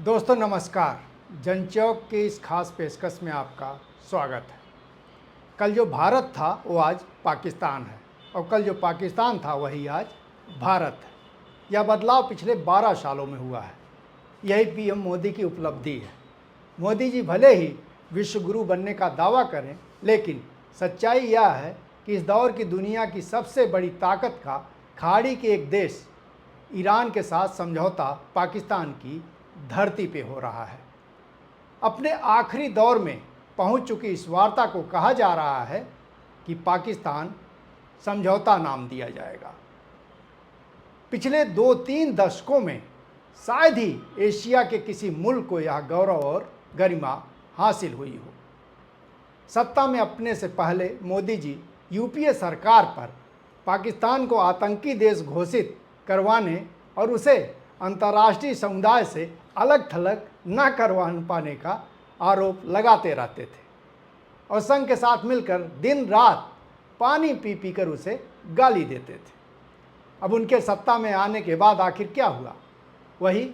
दोस्तों नमस्कार। जनचौक की इस खास पेशकश में आपका स्वागत है। कल जो भारत था वो आज पाकिस्तान है और कल जो पाकिस्तान था वही आज भारत है। यह बदलाव पिछले 12 सालों में हुआ है। यही पीएम मोदी की उपलब्धि है। मोदी जी भले ही विश्व गुरु बनने का दावा करें, लेकिन सच्चाई यह है कि इस दौर की दुनिया की सबसे बड़ी ताकत का खाड़ी के एक देश ईरान के साथ समझौता पाकिस्तान की धरती पे हो रहा है। अपने आखिरी दौर में पहुंच चुकी इस वार्ता को कहा जा रहा है कि पाकिस्तान समझौता नाम दिया जाएगा। पिछले 2-3 दशकों में शायद ही एशिया के किसी मुल्क को यह गौरव और गरिमा हासिल हुई हो। सत्ता में अपने से पहले मोदी जी यूपीए सरकार पर पाकिस्तान को आतंकी देश घोषित करवाने और उसे अंतर्राष्ट्रीय समुदाय से अलग थलग न करवा पाने का आरोप लगाते रहते थे और संघ के साथ मिलकर दिन रात पानी पी पी कर उसे गाली देते थे। अब उनके सत्ता में आने के बाद आखिर क्या हुआ? वही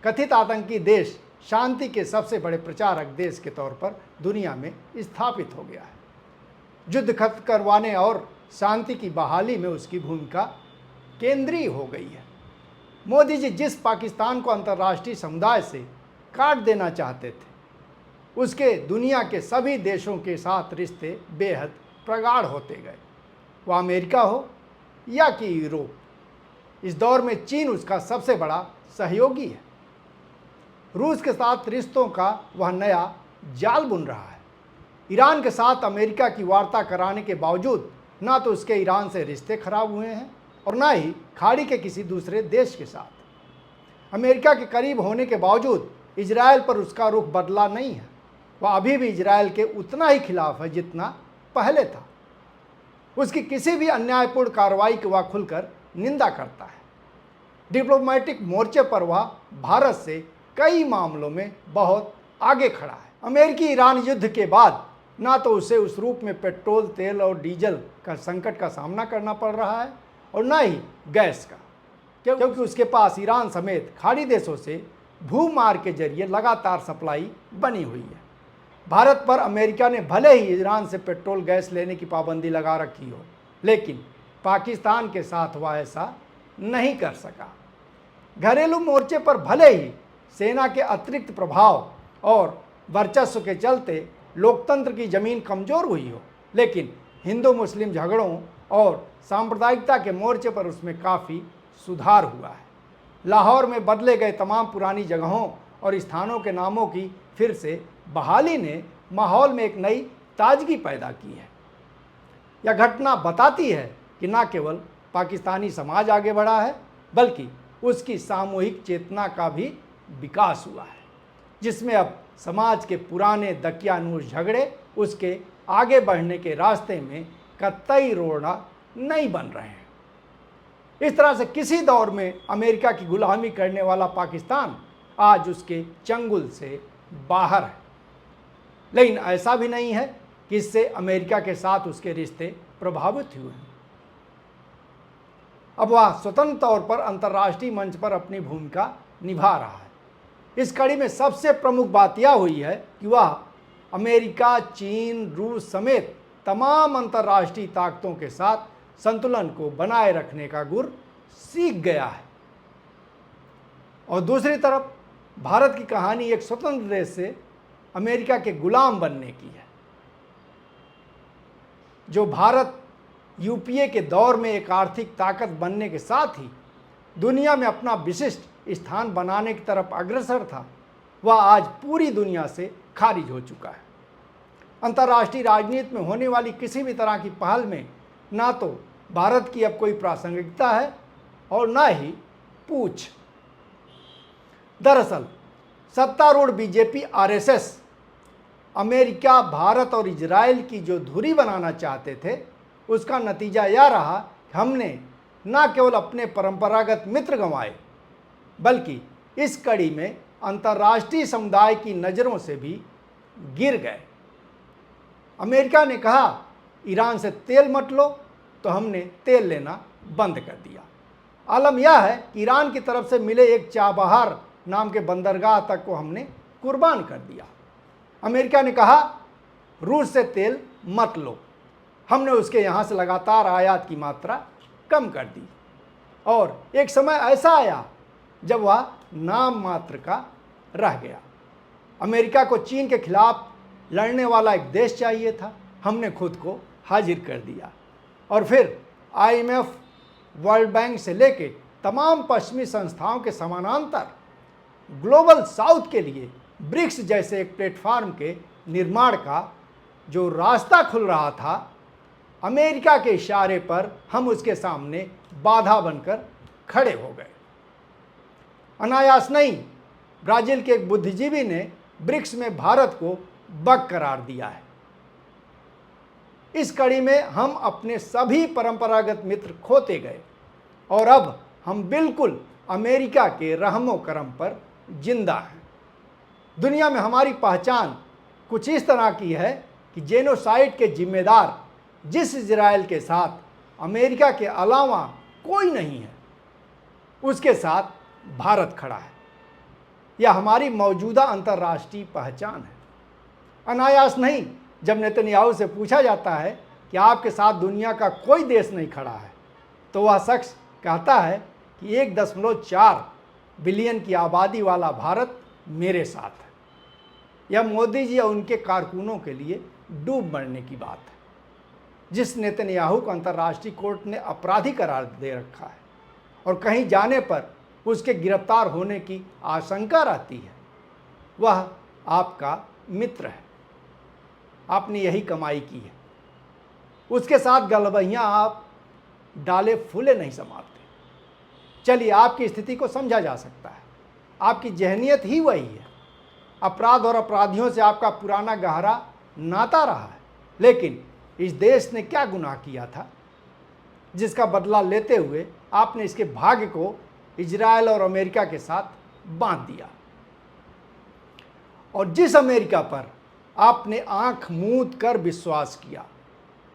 कथित आतंकी देश शांति के सबसे बड़े प्रचारक देश के तौर पर दुनिया में स्थापित हो गया है। युद्ध खत्म करवाने और शांति की बहाली में उसकी भूमिका केंद्रीय हो गई है। मोदी जी जिस पाकिस्तान को अंतर्राष्ट्रीय समुदाय से काट देना चाहते थे, उसके दुनिया के सभी देशों के साथ रिश्ते बेहद प्रगाढ़ होते गए। वह अमेरिका हो या कि यूरोप। इस दौर में चीन उसका सबसे बड़ा सहयोगी है। रूस के साथ रिश्तों का वह नया जाल बुन रहा है। ईरान के साथ अमेरिका की वार्ता कराने के बावजूद ना तो उसके ईरान से रिश्ते खराब हुए हैं और ना ही खाड़ी के किसी दूसरे देश के साथ। अमेरिका के करीब होने के बावजूद इजरायल पर उसका रुख बदला नहीं है। वह अभी भी इजरायल के उतना ही खिलाफ है जितना पहले था। उसकी किसी भी अन्यायपूर्ण कार्रवाई की वह खुलकर निंदा करता है। डिप्लोमेटिक मोर्चे पर वह भारत से कई मामलों में बहुत आगे खड़ा है। अमेरिकी ईरान युद्ध के बाद ना तो उसे उस रूप में पेट्रोल, तेल और डीजल का संकट का सामना करना पड़ रहा है और ना ही गैस का, क्योंकि उसके पास ईरान समेत खाड़ी देशों से भूमार्ग के जरिए लगातार सप्लाई बनी हुई है। भारत पर अमेरिका ने भले ही ईरान से पेट्रोल गैस लेने की पाबंदी लगा रखी हो, लेकिन पाकिस्तान के साथ वह ऐसा नहीं कर सका। घरेलू मोर्चे पर भले ही सेना के अतिरिक्त प्रभाव और वर्चस्व के चलते लोकतंत्र की जमीन कमजोर हुई हो, लेकिन हिंदू मुस्लिम झगड़ों और सांप्रदायिकता के मोर्चे पर उसमें काफ़ी सुधार हुआ है। लाहौर में बदले गए तमाम पुरानी जगहों और स्थानों के नामों की फिर से बहाली ने माहौल में एक नई ताजगी पैदा की है। यह घटना बताती है कि न केवल पाकिस्तानी समाज आगे बढ़ा है, बल्कि उसकी सामूहिक चेतना का भी विकास हुआ है, जिसमें अब समाज के पुराने दकियानूस झगड़े उसके आगे बढ़ने के रास्ते में कतई रोड़ा नहीं बन रहे हैं। इस तरह से किसी दौर में अमेरिका की गुलामी करने वाला पाकिस्तान आज उसके चंगुल से बाहर है। लेकिन ऐसा भी नहीं है कि इससे अमेरिका के साथ उसके रिश्ते प्रभावित हुए हैं। अब वह स्वतंत्र तौर पर अंतर्राष्ट्रीय मंच पर अपनी भूमिका निभा रहा है। इस कड़ी में सबसे प्रमुख बात यह हुई है कि वह अमेरिका, चीन, रूस समेत तमाम अंतर्राष्ट्रीय ताकतों के साथ संतुलन को बनाए रखने का गुर सीख गया है। और दूसरी तरफ भारत की कहानी एक स्वतंत्र देश से अमेरिका के गुलाम बनने की है। जो भारत यूपीए के दौर में एक आर्थिक ताकत बनने के साथ ही दुनिया में अपना विशिष्ट स्थान बनाने की तरफ अग्रसर था, वह आज पूरी दुनिया से खारिज हो चुका है। अंतर्राष्ट्रीय राजनीति में होने वाली किसी भी तरह की पहल में ना तो भारत की अब कोई प्रासंगिकता है और ना ही पूछ। दरअसल सत्तारूढ़ बीजेपी आरएसएस अमेरिका, भारत और इजराइल की जो धुरी बनाना चाहते थे, उसका नतीजा यह रहा कि हमने न केवल अपने परंपरागत मित्र गंवाए, बल्कि इस कड़ी में अंतर्राष्ट्रीय समुदाय की नज़रों से भी गिर गए। अमेरिका ने कहा ईरान से तेल मत लो, तो हमने तेल लेना बंद कर दिया। आलम यह है कि ईरान की तरफ से मिले एक चाबहार नाम के बंदरगाह तक को हमने कुर्बान कर दिया। अमेरिका ने कहा रूस से तेल मत लो, हमने उसके यहाँ से लगातार आयात की मात्रा कम कर दी और एक समय ऐसा आया जब वह नाम मात्र का रह गया। अमेरिका को चीन के खिलाफ लड़ने वाला एक देश चाहिए था, हमने खुद को हाजिर कर दिया और फिर IMF, वर्ल्ड बैंक से लेके तमाम पश्चिमी संस्थाओं के समानांतर ग्लोबल साउथ के लिए ब्रिक्स जैसे एक प्लेटफॉर्म के निर्माण का जो रास्ता खुल रहा था, अमेरिका के इशारे पर हम उसके सामने बाधा बनकर खड़े हो गए। अनायास नहीं, ब्राजील के एक बुद्धिजीवी ने ब्रिक्स में भारत को बग करार दिया है। इस कड़ी में हम अपने सभी परंपरागत मित्र खोते गए और अब हम बिल्कुल अमेरिका के रहमो करम पर जिंदा हैं। दुनिया में हमारी पहचान कुछ इस तरह की है कि जेनोसाइड के जिम्मेदार जिस इजराइल के साथ अमेरिका के अलावा कोई नहीं है, उसके साथ भारत खड़ा है। यह हमारी मौजूदा अंतर्राष्ट्रीय पहचान है। अनायास नहीं, जब नेतन्याहू से पूछा जाता है कि आपके साथ दुनिया का कोई देश नहीं खड़ा है, तो वह शख्स कहता है कि 1.4 बिलियन की आबादी वाला भारत मेरे साथ है। यह मोदी जी और उनके कारकुनों के लिए डूब मरने की बात है। जिस नेतन्याहू को अंतर्राष्ट्रीय कोर्ट ने अपराधी करार दे रखा है और कहीं जाने पर उसके गिरफ्तार होने की आशंका रहती है, वह आपका मित्र है। आपने यही कमाई की है। उसके साथ गलबहियां आप डाले फूले नहीं संभालते। चलिए, आपकी स्थिति को समझा जा सकता है। आपकी जहनियत ही वही है। अपराध और अपराधियों से आपका पुराना गहरा नाता रहा है, लेकिन इस देश ने क्या गुनाह किया था जिसका बदला लेते हुए आपने इसके भाग्य को इजराइल और अमेरिका के साथ बांध दिया। और जिस अमेरिका पर आपने आंख मूंद कर विश्वास किया,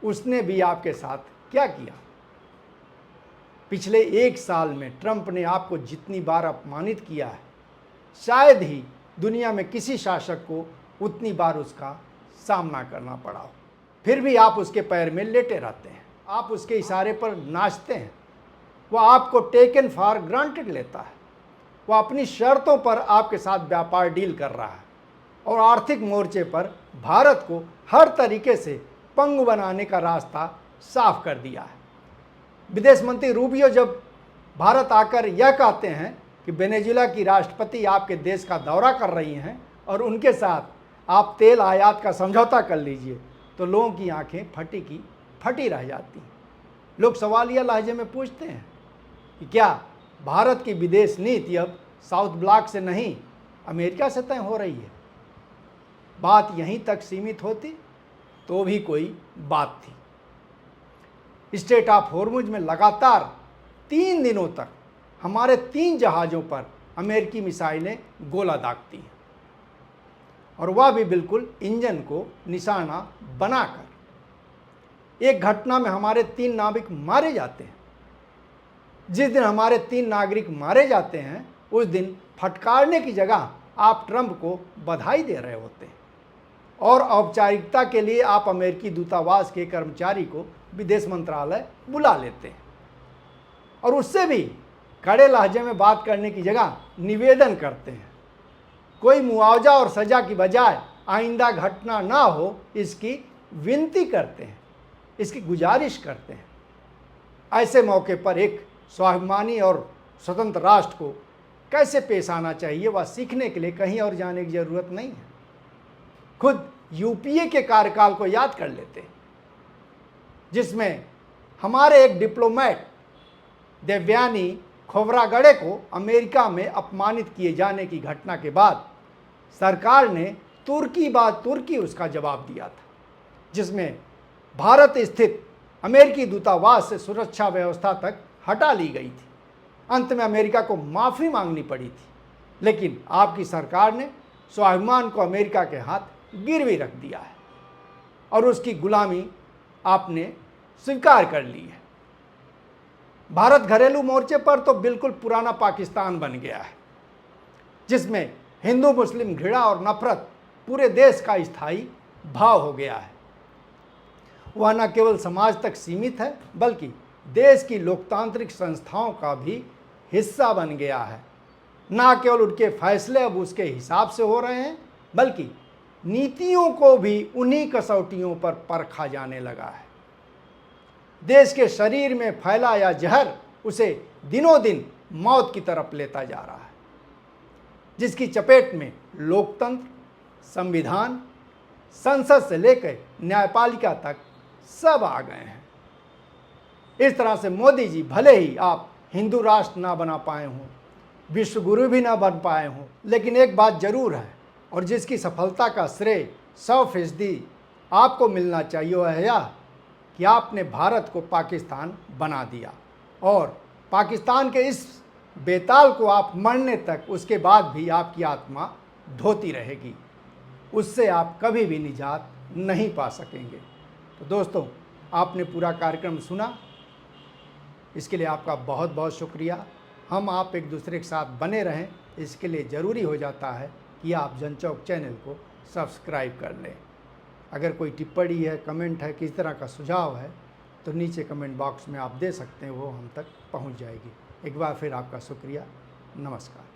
उसने भी आपके साथ क्या किया। पिछले 1 साल में ट्रंप ने आपको जितनी बार अपमानित किया है, शायद ही दुनिया में किसी शासक को उतनी बार उसका सामना करना पड़ा हो। फिर भी आप उसके पैर में लेटे रहते हैं, आप उसके इशारे पर नाचते हैं। वह आपको टेकन फॉर ग्रांटेड लेता है। वह अपनी शर्तों पर आपके साथ व्यापार डील कर रहा है और आर्थिक मोर्चे पर भारत को हर तरीके से पंगु बनाने का रास्ता साफ कर दिया है। विदेश मंत्री रूबियो जब भारत आकर यह कहते हैं कि वेनेजुएला की राष्ट्रपति आपके देश का दौरा कर रही हैं और उनके साथ आप तेल आयात का समझौता कर लीजिए, तो लोगों की आंखें फटी की फटी रह जाती हैं। लोग सवालिया लहजे में पूछते हैं कि क्या भारत की विदेश नीति अब साउथ ब्लॉक से नहीं, अमेरिका से तय हो रही है। बात यहीं तक सीमित होती तो भी कोई बात थी। स्ट्रेट ऑफ हॉर्मुज में लगातार 3 दिनों तक हमारे 3 जहाज़ों पर अमेरिकी मिसाइलें गोला दागती हैं, और वह भी बिल्कुल इंजन को निशाना बनाकर। एक घटना में हमारे 3 नाविक मारे जाते हैं। जिस दिन हमारे 3 नागरिक मारे जाते हैं, उस दिन फटकारने की जगह आप ट्रंप को बधाई दे रहे होते हैं और औपचारिकता के लिए आप अमेरिकी दूतावास के कर्मचारी को विदेश मंत्रालय बुला लेते हैं और उससे भी कड़े लहजे में बात करने की जगह निवेदन करते हैं। कोई मुआवजा और सज़ा की बजाय आइंदा घटना ना हो, इसकी विनती करते हैं, इसकी गुजारिश करते हैं। ऐसे मौके पर एक स्वाभिमानी और स्वतंत्र राष्ट्र को कैसे पेश आना चाहिए, वह सीखने के लिए कहीं और जाने की ज़रूरत नहीं है। खुद यूपीए के कार्यकाल को याद कर लेते हैं, जिसमें हमारे एक डिप्लोमेट देवयानी खोबरागड़े को अमेरिका में अपमानित किए जाने की घटना के बाद सरकार ने तुर्की बाद तुर्की उसका जवाब दिया था, जिसमें भारत स्थित अमेरिकी दूतावास से सुरक्षा व्यवस्था तक हटा ली गई थी। अंत में अमेरिका को माफ़ी मांगनी पड़ी थी, लेकिन आपकी सरकार ने स्वाभिमान को अमेरिका के हाथ गिरवी रख दिया है और उसकी गुलामी आपने स्वीकार कर ली है। भारत घरेलू मोर्चे पर तो बिल्कुल पुराना पाकिस्तान बन गया है। जिसमें हिंदू मुस्लिम घृणा और नफरत पूरे देश का स्थायी भाव हो गया है। वह न केवल समाज तक सीमित है बल्कि देश की लोकतांत्रिक संस्थाओं का भी हिस्सा बन गया है। न केवल उनके फैसले अब उसके हिसाब से हो रहे हैं बल्कि नीतियों को भी उन्हीं कसौटियों पर परखा जाने लगा है। देश के शरीर में फैला यह जहर उसे दिनों दिन मौत की तरफ लेता जा रहा है, जिसकी चपेट में लोकतंत्र, संविधान, संसद से लेकर न्यायपालिका तक सब आ गए हैं। इस तरह से मोदी जी भले ही आप हिंदू राष्ट्र ना बना पाए हों, विश्व गुरु भी ना बन पाए हों, लेकिन एक बात जरूर है और जिसकी सफलता का श्रेय 100% आपको मिलना चाहिए वह यह कि आपने भारत को पाकिस्तान बना दिया और पाकिस्तान के इस बेताल को आप मरने तक उसके बाद भी आपकी आत्मा धोती रहेगी, उससे आप कभी भी निजात नहीं पा सकेंगे। तो दोस्तों, आपने पूरा कार्यक्रम सुना, इसके लिए आपका बहुत बहुत शुक्रिया। हम आप एक दूसरे के साथ बने रहें, इसके लिए ज़रूरी हो जाता है कि आप जनचौक चैनल को सब्सक्राइब कर लें। अगर कोई टिप्पणी है, कमेंट है, किस तरह का सुझाव है तो नीचे कमेंट बॉक्स में आप दे सकते हैं, वो हम तक पहुंच जाएगी। एक बार फिर आपका शुक्रिया। नमस्कार।